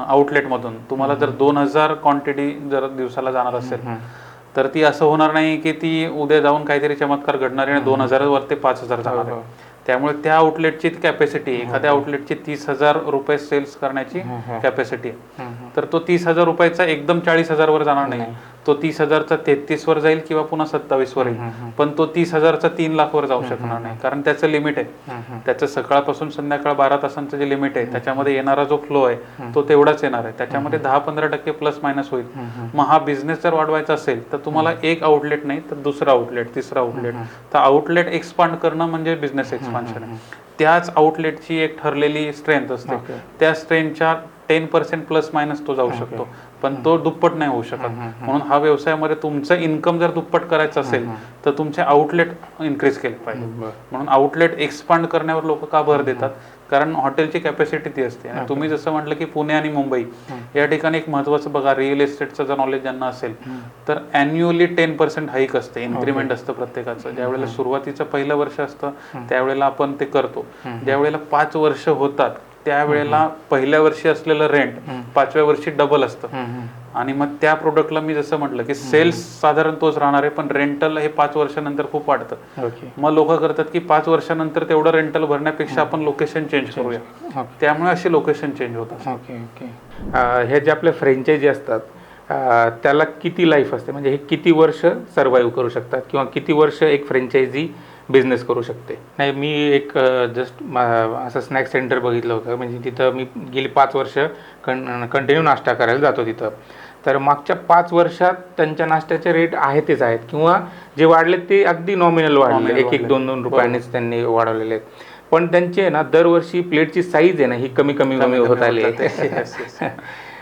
आउटलेटमधून तुम्हाला जर 2000 क्वांटिटी जर दिवसाला जाणार असेल तर ती असं होणार नाही की ती उद्या जाऊन काहीतरी चमत्कार घडणार आहे आणि 2000 वर ते 5000 जाणार आहे. त्यामुळे त्या आउटलेटची कॅपॅसिटी, एखाद्या आउटलेटची 30,000 रुपये सेल्स करण्याची कॅपॅसिटी आहे. तर तो 30,000 रुपयाचा एकदम 40,000 वर जाणार नाही. तो 30,000चा 33 वर जाईल किंवा पुन्हा 27 वर येईल. पण तो 30,000चा 3 लाख वर जाऊ शकणार नाही, कारण त्याचं लिमिट आहे. त्याचं सकाळपासून संध्याकाळ 12 तासांचं जे लिमिट आहे त्याच्यामध्ये येणारा जो फ्लो आहे तो तेवढाच येणार आहे. त्याच्यामध्ये 10-15% प्लस मायनस होईल. मग हा बिझनेस जर वाढवायचा असेल तर तुम्हाला एक आउटलेट नाही तर दुसरा आउटलेट, तिसरा आउटलेट, तर आउटलेट एक्सपांड करणं म्हणजे बिझनेस एक्सपान्शन आहे. त्याच आउटलेटची एक ठरलेली स्ट्रेंथ असते, त्या स्ट्रेंथच्या 10% प्लस मायनस तो जाऊ शकतो, पण तो दुप्पट नाही होऊ शकत. म्हणून हा व्यवसायामध्ये तुमचं इन्कम जर दुप्पट करायचं असेल तर तुमचे आउटलेट इन्क्रीज केले पाहिजे. म्हणून आउटलेट एक्सपांड करण्यावर लोक का भर देतात, कारण हॉटेलची कॅपॅसिटी ती असते. आणि तुम्ही जसं म्हटलं की पुणे आणि मुंबई या ठिकाणी एक महत्त्वाचं बघा, रिअल एस्टेटचं जर नॉलेज ज्यांना असेल तर ॲन्युअली 10% हाईक असते, इन्क्रीमेंट असतं प्रत्येकाचं. ज्यावेळेला सुरुवातीचं पहिलं वर्ष असतं त्यावेळेला आपण ते करतो. ज्यावेळेला 5 वर्ष होतात त्यावेळेला पहिल्या वर्षी असलेलं रेंट 5व्या वर्षी डबल असतं. आणि मग त्या प्रोडक्टला मी जसं म्हटलं की सेल्स साधारण तोच राहणार आहे, पण रेंटल हे 5 वर्षानंतर खूप वाढतं. मग लोक करतात की 5 वर्षानंतर तेवढं रेंटल भरण्यापेक्षा आपण लोकेशन चेंज करूया, त्यामुळे असे लोकेशन चेंज होतात. हे जे आपले फ्रँचायझी असतात त्याला किती लाईफ असते, म्हणजे हे किती वर्ष सर्व्हाइव्ह करू शकतात किंवा किती वर्ष एक फ्रँचायझी बिझनेस करू शकते? नाही, मी एक जस्ट असं स्नॅक सेंटर बघितलं होतं, म्हणजे तिथं मी गेली 5 वर्ष कंटिन्यू नाश्ता करायला जातो तिथं. तर मागच्या 5 वर्षात त्यांच्या नाश्त्याचे रेट तेच आहेत किंवा जे वाढले ते अगदी नॉमिनल वाढले, 1-2 रुपयांनीच त्यांनी वाढवलेले आहेत. पण त्यांचे ना दरवर्षी प्लेटची साईज आहे ना ही कमी होत आली.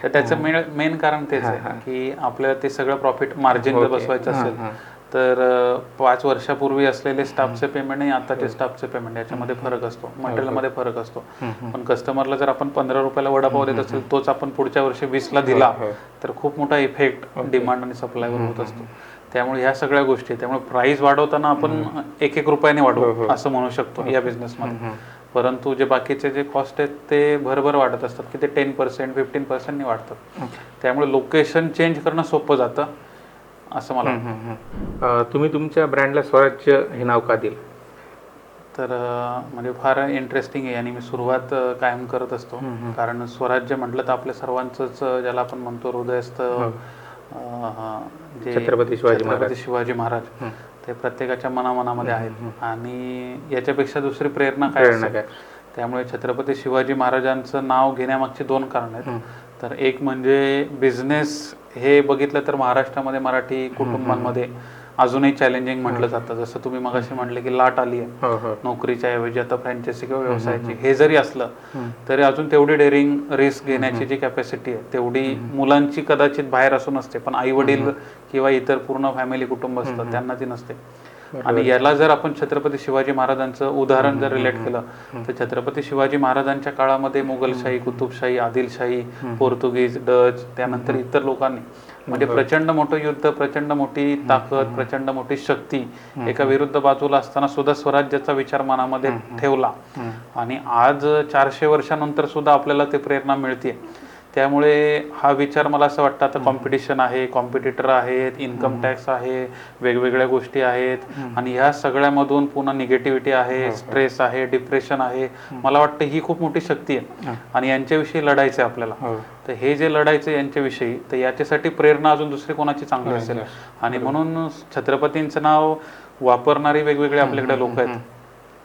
तर त्याचं मेन कारण तेच आहे की आपल्याला ते सगळं प्रॉफिट मार्जिन जर बसवायचं असेल तर 5 वर्षापूर्वी असलेले स्टाफचे पेमेंट आणि आताचे स्टाफचे पेमेंट याच्यामध्ये फरक असतो, मटेरियलमध्ये फरक असतो. पण कस्टमरला जर आपण 15 रुपयाला वडापाव देत असेल तोच आपण पुढच्या वर्षी 20ला दिला तर खूप मोठा इफेक्ट डिमांड आणि सप्लायवर होत असतो. त्यामुळे ह्या सगळ्या गोष्टी, त्यामुळे प्राइस वाढवताना आपण 1-1 रुपयाने वाढवू असं म्हणू शकतो या बिझनेसमध्ये. परंतु जे बाकीचे जे कॉस्ट आहेत ते भरभर वाढत असतात की ते 10%, 15% वाढतात. त्यामुळे लोकेशन चेंज करणं सोपं जातं असं मला. तुम्ही तुमच्या ब्रँडला स्वराज्य हे नाव का दिलं? तर म्हणजे फार इंटरेस्टिंग आहे आणि मी सुरुवात कायम करत असतो. कारण स्वराज्य म्हटलं तर आपल्या सर्वांचंच ज्याला आपण म्हणतो हृदयस्थ जे छत्रपती शिवाजी महाराज ते प्रत्येकाच्या मनामनामध्ये आहेत. आणि याच्यापेक्षा दुसरी प्रेरणा काय असेल. त्यामुळे छत्रपती शिवाजी महाराजांचं नाव घेण्यामागची 2 कारणं आहेत. तर एक म्हणजे बिझनेस हे बघितलं तर महाराष्ट्रामध्ये मराठी कुटुंबांमध्ये अजूनही चॅलेंजिंग म्हटलं जातं. जसं तुम्ही मगाशी म्हटले की लाट आली आहे नोकरीच्या ऐवजी आता फ्रँचायझी किंवा व्यवसायाची. हे जरी असलं तरी अजून तेवढी डेअरिंग रिस्क घेण्याची जी कॅपॅसिटी आहे तेवढी मुलांची कदाचित बाहेर असून नसते, पण आई वडील किंवा इतर पूर्ण फॅमिली कुटुंब असतं त्यांना ती नसते. आणि याला जर आपण छत्रपती शिवाजी महाराजांचं उदाहरण जर रिलेट केलं तर छत्रपती शिवाजी महाराजांच्या काळामध्ये मुघलशाही, कुतुबशाही, आदिलशाही, पोर्तुगीज, डच, त्यानंतर इतर लोकांनी म्हणजे प्रचंड मोठं युद्ध, प्रचंड मोठी ताकद, प्रचंड मोठी शक्ती एका विरुद्ध बाजूला असताना सुद्धा स्वराज्याचा विचार मनामध्ये ठेवला. आणि आज 400 वर्षानंतर सुद्धा आपल्याला ते प्रेरणा मिळते. त्यामुळे हा विचार मला असं वाटतं आता कॉम्पिटिशन आहे, कॉम्पिटिटर आहेत, इन्कम टॅक्स आहे, वेगवेगळ्या गोष्टी आहेत आणि ह्या सगळ्यामधून पुन्हा निगेटिव्हिटी आहे, स्ट्रेस आहे, डिप्रेशन आहे. मला वाटतं ही खूप मोठी शक्ती आहे आणि यांच्याविषयी लढायचं आहे आपल्याला. तर हे जे लढायचं यांच्याविषयी तर याच्यासाठी प्रेरणा अजून दुसरी कोणाची चांगली असेल. आणि म्हणून छत्रपतींचं नाव वापरणारी वेगवेगळे आपल्याकडे लोक आहेत,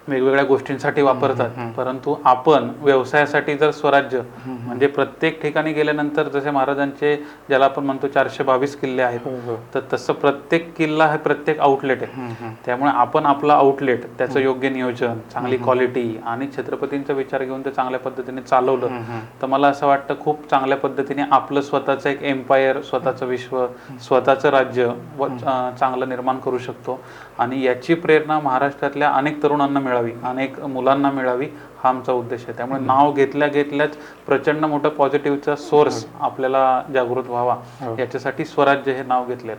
वेगवेगळ्या गोष्टींसाठी वापरतात. परंतु आपण व्यवसायासाठी जर स्वराज्य म्हणजे प्रत्येक ठिकाणी गेल्यानंतर जसे महाराजांचे ज्याला आपण म्हणतो 422 किल्ले आहेत तर तसं प्रत्येक किल्ला हे प्रत्येक आउटलेट आहे. त्यामुळे आपण आपला आउटलेट त्याचं योग्य नियोजन, चांगली क्वालिटी आणि छत्रपतींचा विचार घेऊन ते चांगल्या पद्धतीने चालवलं तर मला असं वाटतं खूप चांगल्या पद्धतीने आपलं स्वतःचं एक एम्पायर, स्वतःचं विश्व, स्वतःचं राज्य चांगलं निर्माण करू शकतो. आणि याची प्रेरणा महाराष्ट्रातल्या अनेक तरुणांना मिळावी, अनेक मुलांना मिळावी हा आमचा उद्देश आहे. त्यामुळे नाव घेतल्याच प्रचंड मोठं पॉझिटिव्हचा सोर्स आपल्याला जागृत व्हावा याच्यासाठी स्वराज्य हे नाव घेतले.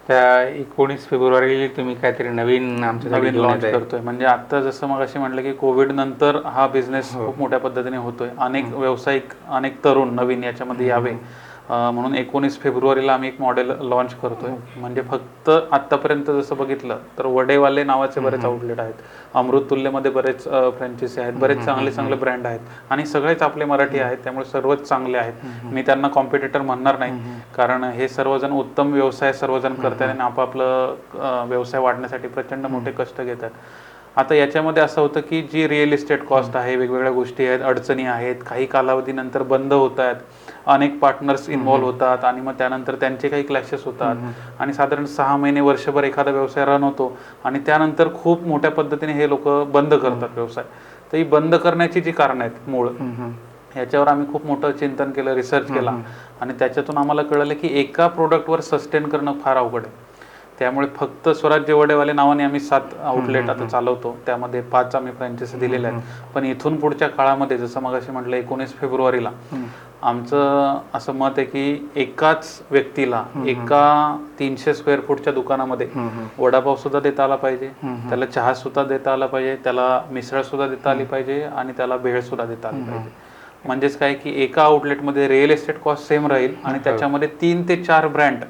त्या 19 फेब्रुवारी तुम्ही काहीतरी नवीन लॉन्च करतोय. म्हणजे आता जसं मग अशी म्हटलं की कोविड नंतर हा बिझनेस खूप मोठ्या पद्धतीने होतोय. अनेक व्यावसायिक, अनेक तरुण नवीन याच्यामध्ये यावे म्हणून 19 फेब्रुवारीला आम्ही एक मॉडेल लॉन्च करतोय. म्हणजे फक्त आतापर्यंत जसं बघितलं तर वडेवाले नावाचे बरेच आउटलेट आहेत, अमृततुल्यमध्ये बरेच फ्रँचायसी आहेत, बरेच चांगले चांगले ब्रँड आहेत आणि सगळेच आपले मराठी आहेत. त्यामुळे सर्वच चांगले आहेत. मी त्यांना कॉम्पिटिटर म्हणणार नाही कारण हे सर्वजण उत्तम व्यवसाय सर्वजण करतात आणि आपापलं व्यवसाय वाढण्यासाठी प्रचंड मोठे कष्ट घेतात. आता याच्यामध्ये असं होतं की जी रिअल इस्टेट कॉस्ट आहे, वेगवेगळ्या गोष्टी आहेत, अडचणी आहेत, काही कालावधीनंतर बंद होत आहेत, अनेक पार्टनर्स इन्व्हॉल्व्ह होतात आणि मग त्यानंतर त्यांचे काही क्लॅशेस होतात आणि साधारण 6 महिने वर्षभर एखादा व्यवसाय रन होतो आणि त्यानंतर खूप मोठ्या पद्धतीने हे लोक बंद करतात व्यवसाय. तर ही बंद करण्याची जी कारणं आहेत मूळ याच्यावर आम्ही खूप मोठं चिंतन केलं, रिसर्च केला आणि त्याच्यातून आम्हाला कळलं की एका प्रोडक्टवर सस्टेन करणं फार अवघड आहे. त्यामुळे फक्त स्वराज्य वडेवाले नावाने आम्ही 7 आउटलेट आता चालवतो, त्यामध्ये 5 आम्ही फ्रँचायसी दिलेल्या आहेत. पण इथून पुढच्या काळामध्ये जसं मग अशी म्हटलं 19 फेब्रुवारीला आमचं असं मत आहे की एकाच व्यक्तीला एका 300 स्क्वेअर फूटच्या दुकानामध्ये वडापाव सुद्धा देता आला पाहिजे, त्याला चहा सुद्धा देता आला पाहिजे, त्याला मिसळ सुद्धा देता आली पाहिजे आणि त्याला भेळ सुद्धा देता आली पाहिजे. म्हणजेच काय की एका आउटलेटमध्ये रिअल इस्टेट कॉस्ट सेम राहील आणि त्याच्यामध्ये 3 ते 4 ब्रँड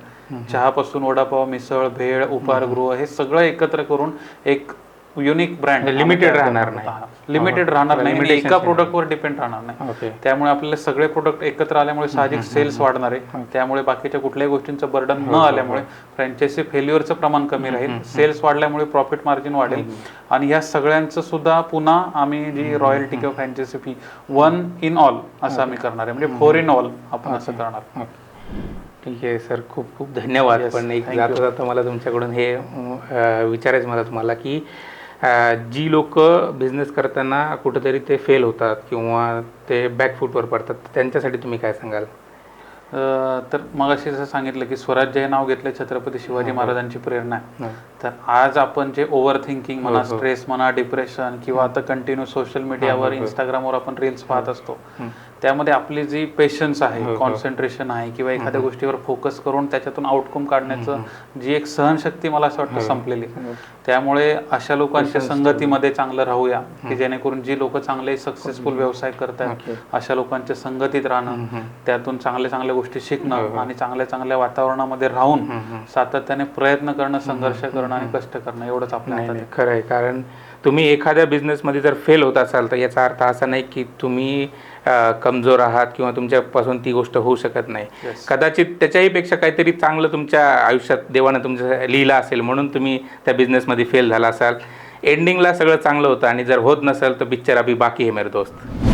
चहापासून वडापाव, मिसळ, भेळ, उपाहारगृह हे सगळं एकत्र करून एक युनिक ब्रँड लिमिटेड राहणार नाही, लिमिटेड राहणार नाही, एका प्रोडक्टवर डिपेंड राहणार नाही. त्यामुळे आपल्याला सगळे प्रोडक्ट एकत्र आल्यामुळे साहजिक सेल्स वाढणार आहे. त्यामुळे बाकीच्या कुठल्याही गोष्टींचं बर्डन न आल्यामुळे फ्रँचायसी फेल्युअरचं प्रमाण कमी राहील, सेल्स वाढल्यामुळे प्रॉफिट मार्जिन वाढेल आणि या सगळ्यांचं सुद्धा पुन्हा आम्ही जी रॉयल्टी किंवा फ्रँचायसी फी 1 in all असं आम्ही करणार आहे. म्हणजे 4 in all आपण असं करणार. ठीक आहे सर, खूप खूप धन्यवाद. पण एक जाता जाता मला तुमच्याकडून हे विचारायचं मला तुम्हाला की जी लोक बिझनेस करताना कुठेतरी ते फेल होतात किंवा ते बॅकफूटवर पडतात त्यांच्यासाठी तुम्ही काय सांगाल? तर मग अशी जसं सांगितलं की स्वराज्य हे नाव घेतलं छत्रपती शिवाजी महाराजांची प्रेरणा आहे. तर आज आपण जे ओव्हर थिंकिंग म्हणा, स्ट्रेस म्हणा, डिप्रेशन किंवा आता कंटिन्यू सोशल मीडियावर, इंस्टाग्रामवर आपण रील्स पाहत असतो, त्यामध्ये आपली जी पेशन्स आहे, कॉन्सन्ट्रेशन आहे किंवा एखाद्या गोष्टीवर फोकस करून त्याच्यातून आउटकम काढण्याचं जी एक सहनशक्ती मला असं वाटतं संपलेली. त्यामुळे अशा लोकांच्या संगतीमध्ये चांगलं राहूया की जेणेकरून जी लोक चांगले सक्सेसफुल व्यवसाय करतात अशा लोकांच्या संगतीत राहणं, त्यातून चांगल्या चांगल्या गोष्टी शिकणं आणि चांगल्या चांगल्या वातावरणामध्ये राहून सातत्याने प्रयत्न करणं, संघर्ष करणं आणि कष्ट करणं एवढंच आपल्या हातात आहे. खरं आहे. कारण तुम्ही एखाद्या बिझनेसमध्ये जर फेल होत असाल तर याचा अर्थ असा नाही की तुम्ही कमजोर आहात किंवा तुमच्यापासून ती गोष्ट होऊ शकत नाही. कदाचित त्याच्याही पेक्षा काहीतरी चांगलं तुमच्या आयुष्यात देवानं तुमचं लिहिलं असेल म्हणून तुम्ही त्या बिझनेसमध्ये फेल झाला असाल. एंडिंगला सगळं चांगलं होतं आणि जर होत नसेल तर पिक्चर अभी बाकी है मेरे दोस्त.